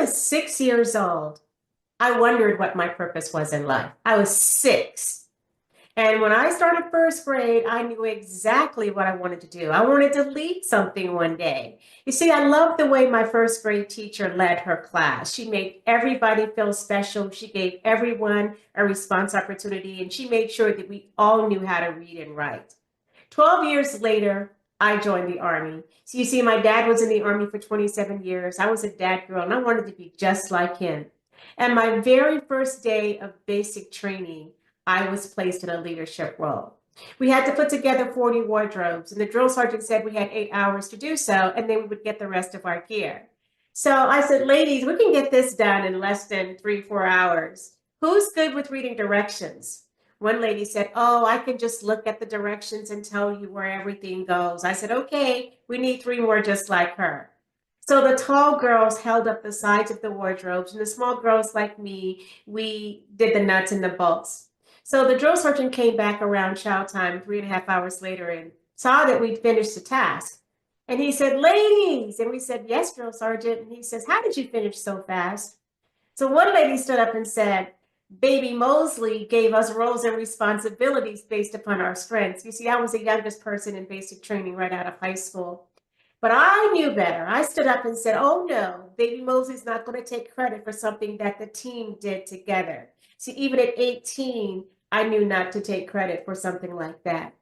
was 6 years old, I wondered what my purpose was in life. I was six. And when I started first grade, I knew exactly what I wanted to do. I wanted to lead something one day. You see, I loved the way my first grade teacher led her class. She made everybody feel special. She gave everyone a response opportunity, and she made sure that we all knew how to read and write. 12 years later, I joined the Army. So you see, my dad was in the Army for 27 years. I was a dad girl, and I wanted to be just like him. And my very first day of basic training, I was placed in a leadership role. We had to put together 40 wardrobes, and the drill sergeant said we had 8 hours to do so, and then we would get the rest of our gear. So I said, ladies, we can get this done in less than 3, 4 hours. Who's good with reading directions? One lady said, oh, I can just look at the directions and tell you where everything goes. I said, okay, we need 3 more just like her. So the tall girls held up the sides of the wardrobes, and the small girls like me, we did the nuts and the bolts. So the drill sergeant came back around chow time 3.5 hours later and saw that we'd finished the task. And he said, ladies, and we said, yes, drill sergeant. And he says, how did you finish so fast? So one lady stood up and said, Baby Mosesley gave us roles and responsibilities based upon our strengths. You see, I was the youngest person in basic training right out of high school. But I knew better. I stood up and said, oh no, Baby Mosley's not going to take credit for something that the team did together. See, even at 18, I knew not to take credit for something like that.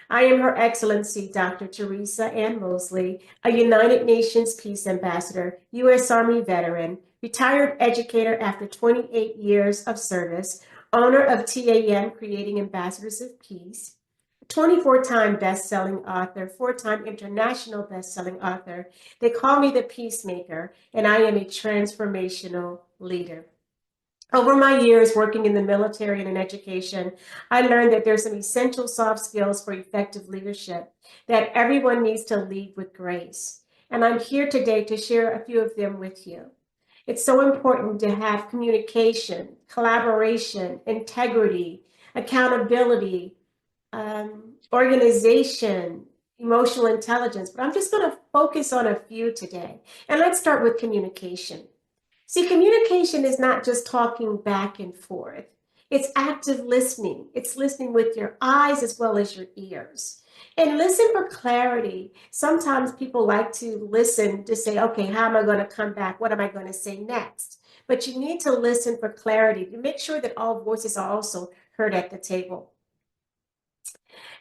I am Her Excellency Dr. Theresa Ann Mosesley, a United Nations Peace Ambassador, U.S. Army veteran, retired educator after 28 years of service, owner of TAM Creating Ambassadors of Peace, 24-time best-selling author, 4-time international best-selling author. They call me the Peacemaker, and I am a transformational leader. Over my years working in the military and in education, I learned that there's some essential soft skills for effective leadership, that everyone needs to lead with grace. And I'm here today to share a few of them with you. It's so important to have communication, collaboration, integrity, accountability, organization, emotional intelligence. But I'm just going to focus on a few today. And let's start with communication. See, communication is not just talking back and forth. It's active listening. It's listening with your eyes as well as your ears. And listen for clarity. Sometimes people like to listen to say, okay, how am I going to come back? What am I going to say next? But you need to listen for clarity to make sure that all voices are also heard at the table.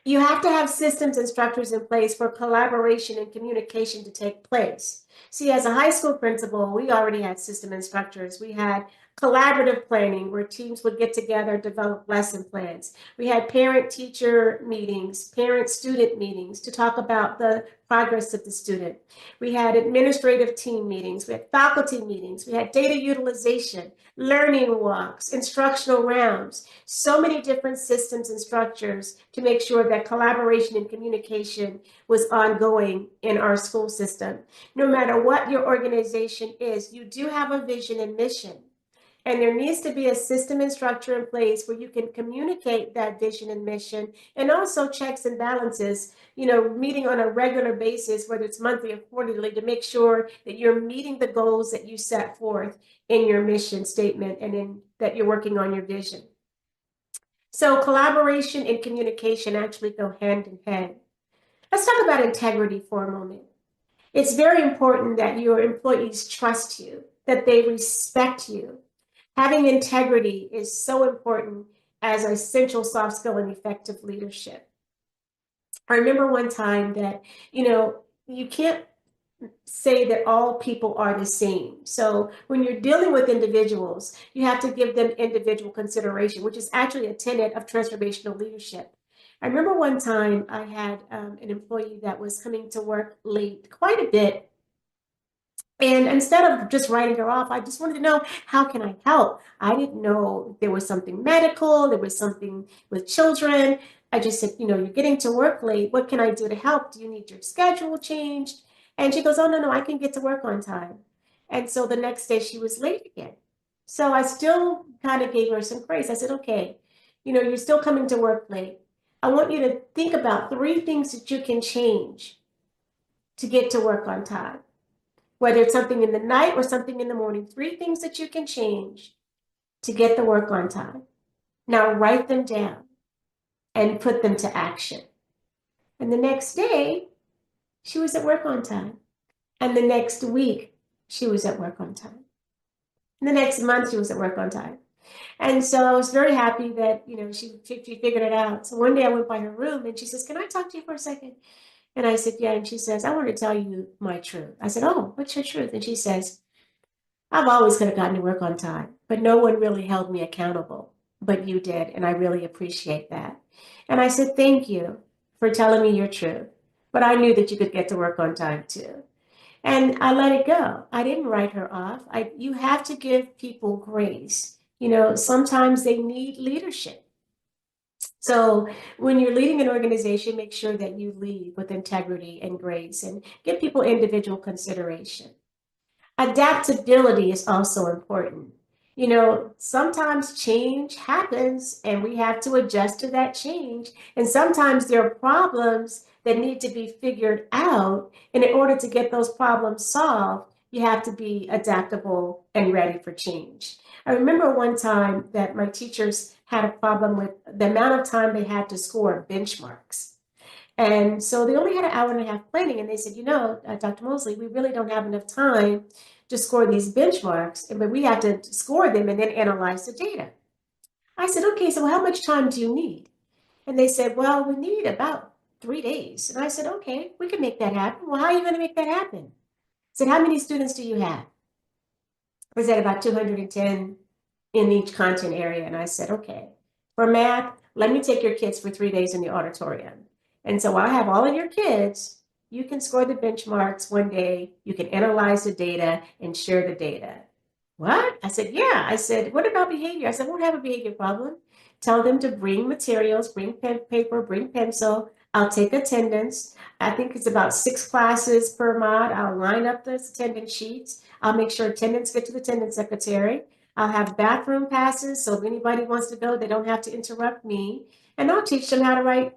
You have to have systems and structures in place for collaboration and communication to take place. See, as a high school principal, we already had system and structures. We had collaborative planning where teams would get together, develop lesson plans. We had parent-teacher meetings, parent-student meetings to talk about the progress of the student. We had administrative team meetings. We had faculty meetings. We had data utilization, learning walks, instructional rounds, so many different systems and structures to make sure that collaboration and communication was ongoing in our school system. No matter what your organization is, you do have a vision and mission. And there needs to be a system and structure in place where you can communicate that vision and mission, and also checks and balances, meeting on a regular basis, whether it's monthly or quarterly, to make sure that you're meeting the goals that you set forth in your mission statement and that you're working on your vision. So collaboration and communication actually go hand in hand. Let's talk about integrity for a moment. It's very important that your employees trust you, that they respect you. Having integrity is so important as an essential soft skill in effective leadership. I remember one time that, you can't say that all people are the same. So when you're dealing with individuals, you have to give them individual consideration, which is actually a tenet of transformational leadership. I remember one time I had an employee that was coming to work late quite a bit. And instead of just writing her off, I just wanted to know, how can I help? I didn't know there was something medical, there was something with children. I just said, you're getting to work late. What can I do to help? Do you need your schedule changed? And she goes, oh, no, I can get to work on time. And so the next day she was late again. So I still kind of gave her some grace. I said, okay, you're still coming to work late. I want you to think about 3 things that you can change to get to work on time. whether it's something in the night or something in the morning. 3 things that you can change to get the work on time. Now write them down and put them to action. And the next day, she was at work on time. And the next week, she was at work on time. And the next month, she was at work on time. And so I was very happy that, she figured it out. So one day I went by her room and she says, "Can I talk to you for a second?" And I said, "Yeah." And she says, "I want to tell you my truth." I said, "Oh, what's your truth?" And she says, "I've always could have gotten to work on time, but no one really held me accountable. But you did, and I really appreciate that." And I said, "Thank you for telling me your truth. But I knew that you could get to work on time too." And I let it go. I didn't write her off. You have to give people grace. Sometimes they need leadership. So when you're leading an organization, make sure that you lead with integrity and grace and give people individual consideration. Adaptability is also important. Sometimes change happens and we have to adjust to that change. And sometimes there are problems that need to be figured out. And in order to get those problems solved, you have to be adaptable and ready for change. I remember one time that my teachers had a problem with the amount of time they had to score benchmarks. And so they only had an hour and a half planning, and they said, Dr. Mosesley, we really don't have enough time to score these benchmarks, but we have to score them and then analyze the data. I said, "Okay, so how much time do you need?" And they said, "Well, we need about 3 days." And I said, "Okay, we can make that happen." "Well, how are you going to make that happen?" I said, "How many students do you have?" I said, "About 210 in each content area." And I said, "Okay, for math, let me take your kids for 3 days in the auditorium. And so I have all of your kids. You can score the benchmarks one day. You can analyze the data and share the data." "What?" I said, "Yeah." I said, "What about behavior?" I said, "I won't have a behavior problem. Tell them to bring materials, bring pen, paper, bring pencil. I'll take attendance. I think it's about 6 classes per mod. I'll line up the attendance sheets. I'll make sure attendance get to the attendance secretary. I'll have bathroom passes, so if anybody wants to go, they don't have to interrupt me. And I'll teach them how to write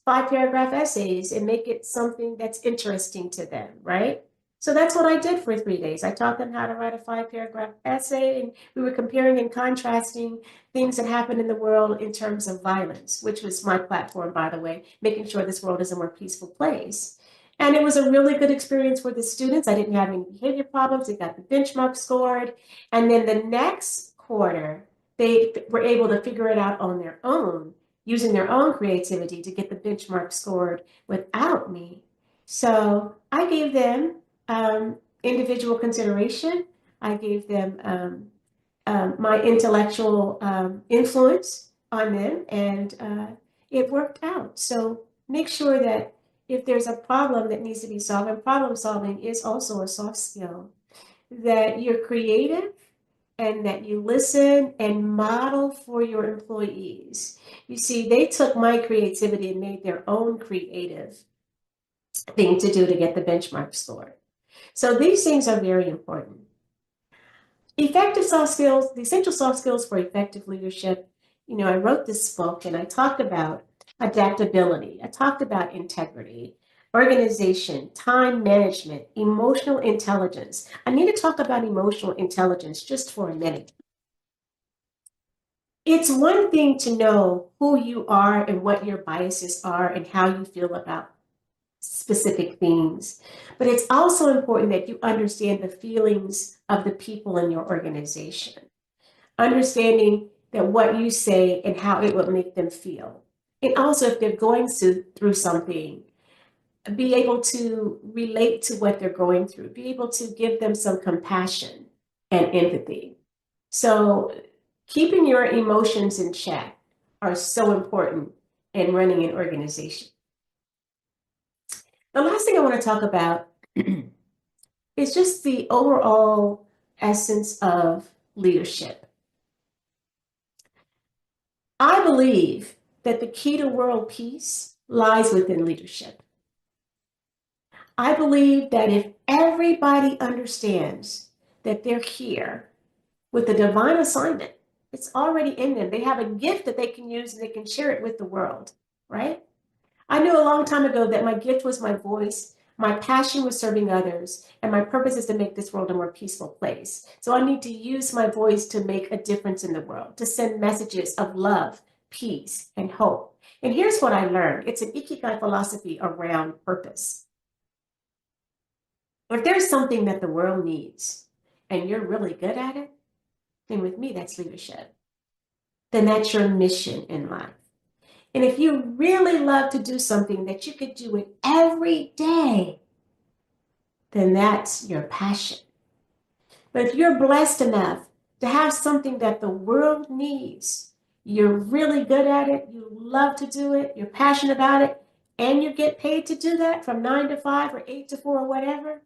5-paragraph essays and make it something that's interesting to them, right?" So that's what I did for 3 days. I taught them how to write a 5-paragraph essay, and we were comparing and contrasting things that happen in the world in terms of violence, which was my platform, by the way, making sure this world is a more peaceful place. And it was a really good experience for the students. I didn't have any behavior problems. They got the benchmark scored. And then the next quarter, they were able to figure it out on their own, using their own creativity to get the benchmark scored without me. So I gave them individual consideration. I gave them my intellectual influence on them, and it worked out. So make sure that if there's a problem that needs to be solved, and problem solving is also a soft skill, that you're creative and that you listen and model for your employees. You see, they took my creativity and made their own creative thing to do to get the benchmark score. So these things are very important. Effective soft skills, the essential soft skills for effective leadership. I wrote this book and I talked about adaptability. I talked about integrity, organization, time management, emotional intelligence. I need to talk about emotional intelligence just for a minute. It's one thing to know who you are and what your biases are and how you feel about specific things. But it's also important that you understand the feelings of the people in your organization, understanding that what you say and how it will make them feel. And also, if they're going through something, be able to relate to what they're going through, be able to give them some compassion and empathy. So keeping your emotions in check are so important in running an organization. The last thing I want to talk about is just the overall essence of leadership. I believe that the key to world peace lies within leadership. I believe that if everybody understands that they're here with a divine assignment, it's already in them. They have a gift that they can use and they can share it with the world, right? I knew a long time ago that my gift was my voice, My passion was serving others, and my purpose is to make this world a more peaceful place. So I need to use my voice to make a difference in the world, to send messages of love, peace, and hope. And here's what I learned. It's an Ikigai philosophy around purpose. If there's something that the world needs and you're really good at it, then with me, that's leadership. Then that's your mission in life. And if you really love to do something that you could do it every day, then that's your passion. But if you're blessed enough to have something that the world needs, you're really good at it, you love to do it, you're passionate about it, and you get paid to do that from 9 to 5 or 8 to 4 or whatever,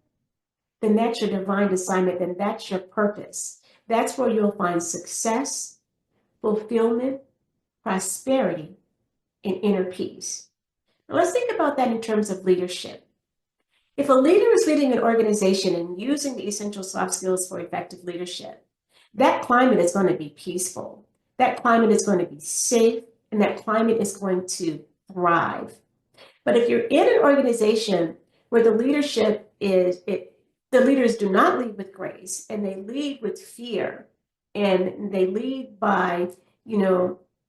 then that's your divine assignment, then that's your purpose. That's where you'll find success, fulfillment, prosperity, and inner peace. Now let's think about that in terms of leadership. If a leader is leading an organization and using the essential soft skills for effective leadership, that climate is going to be peaceful. That climate is going to be safe, and that climate is going to thrive. But if you're in an organization where the leadership the leaders do not lead with grace, and they lead with fear, and they lead by,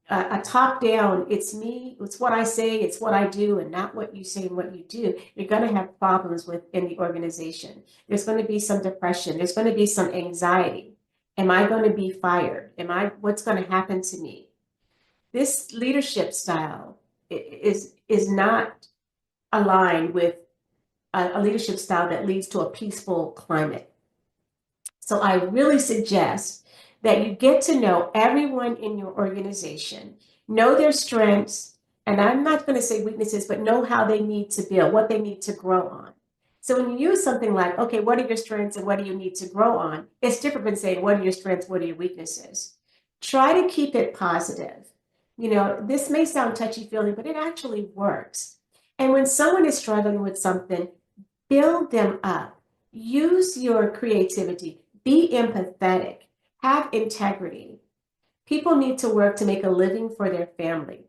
a top down, it's me, it's what I say, it's what I do, and not what you say and what you do, you're going to have problems within the organization. There's going to be some depression. There's going to be some anxiety. Am I going to be fired? What's going to happen to me? This leadership style is not aligned with a leadership style that leads to a peaceful climate. So I really suggest that you get to know everyone in your organization, know their strengths, and I'm not going to say weaknesses, but know how they need to build, what they need to grow on. So when you use something like, okay, what are your strengths and what do you need to grow on? It's different than saying, what are your strengths, what are your weaknesses? Try to keep it positive. This may sound touchy-feely, but it actually works. And when someone is struggling with something, build them up. Use your creativity. Be empathetic. Have integrity. People need to work to make a living for their family.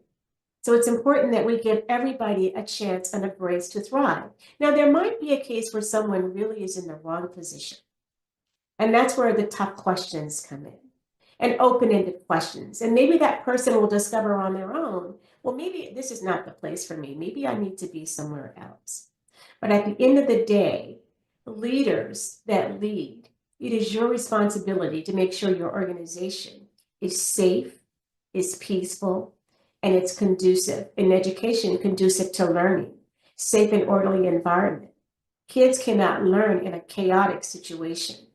So it's important that we give everybody a chance and a grace to thrive. Now, there might be a case where someone really is in the wrong position. And that's where the tough questions come in, and open-ended questions. And maybe that person will discover on their own, well, maybe this is not the place for me. Maybe I need to be somewhere else. But at the end of the day, leaders that lead, it is your responsibility to make sure your organization is safe, is peaceful, and it's conducive. In education, conducive to learning, safe and orderly environment. Kids cannot learn in a chaotic situation.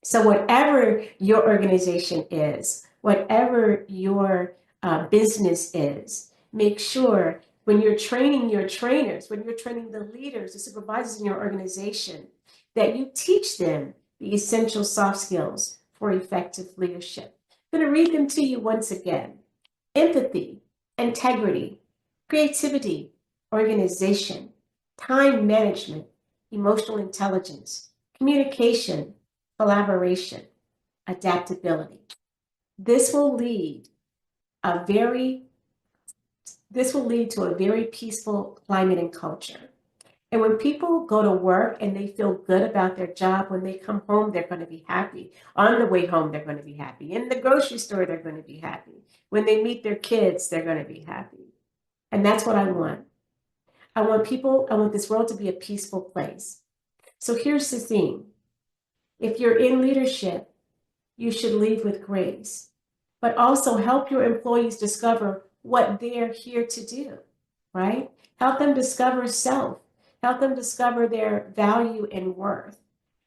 So whatever your organization is, whatever your business is, make sure when you're training your trainers, when you're training the leaders, the supervisors in your organization, that you teach them the essential soft skills for effective leadership. I'm going to read them to you once again. Empathy, integrity, creativity, organization, time management, emotional intelligence, communication, collaboration, adaptability. This will lead to a very peaceful climate and culture. And when people go to work and they feel good about their job, when they come home, they're going to be happy. On the way home, they're going to be happy. In the grocery store, they're going to be happy. When they meet their kids, they're going to be happy. And that's what I want. I want this world to be a peaceful place. So here's the thing. If you're in leadership, you should lead with grace, but also help your employees discover what they're here to do, right? Help them discover self. Help them discover their value and worth.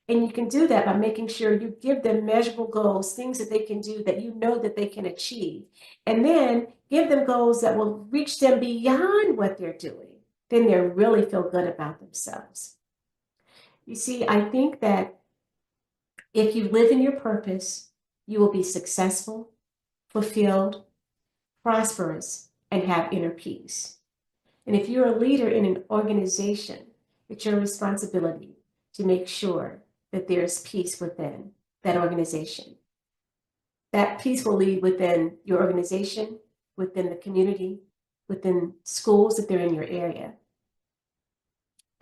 And you can do that by making sure you give them measurable goals, things that they can do that you know that they can achieve. And then give them goals that will reach them beyond what they're doing. Then they really feel good about themselves. You see, I think that if you live in your purpose, you will be successful, fulfilled, prosperous, and have inner peace. And if you're a leader in an organization, it's your responsibility to make sure that there's peace within that organization. That peace will lead within your organization, within the community, within schools if they're in your area.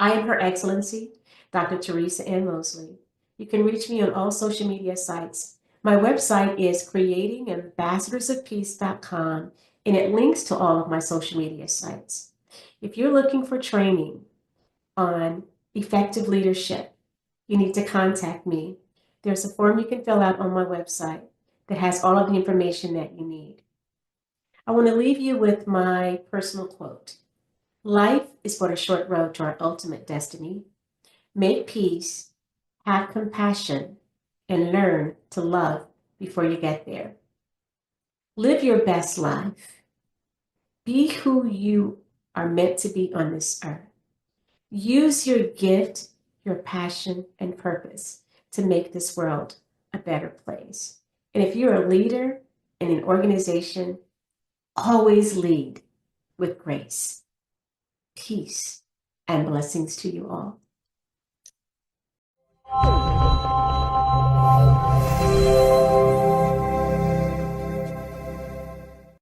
I am Her Excellency, Dr. Theresa Ann Mosesley. You can reach me on all social media sites. My website is creatingambassadorsofpeace.com, and it links to all of my social media sites. If you're looking for training on effective leadership, you need to contact me. There's a form you can fill out on my website that has all of the information that you need. I want to leave you with my personal quote. Life is but a short road to our ultimate destiny. Make peace, have compassion, and learn to love before you get there. Live your best life. Be who you are meant to be on this earth. Use your gift, your passion, and purpose to make this world a better place. And if you're a leader in an organization, always lead with grace, peace, and blessings to you all.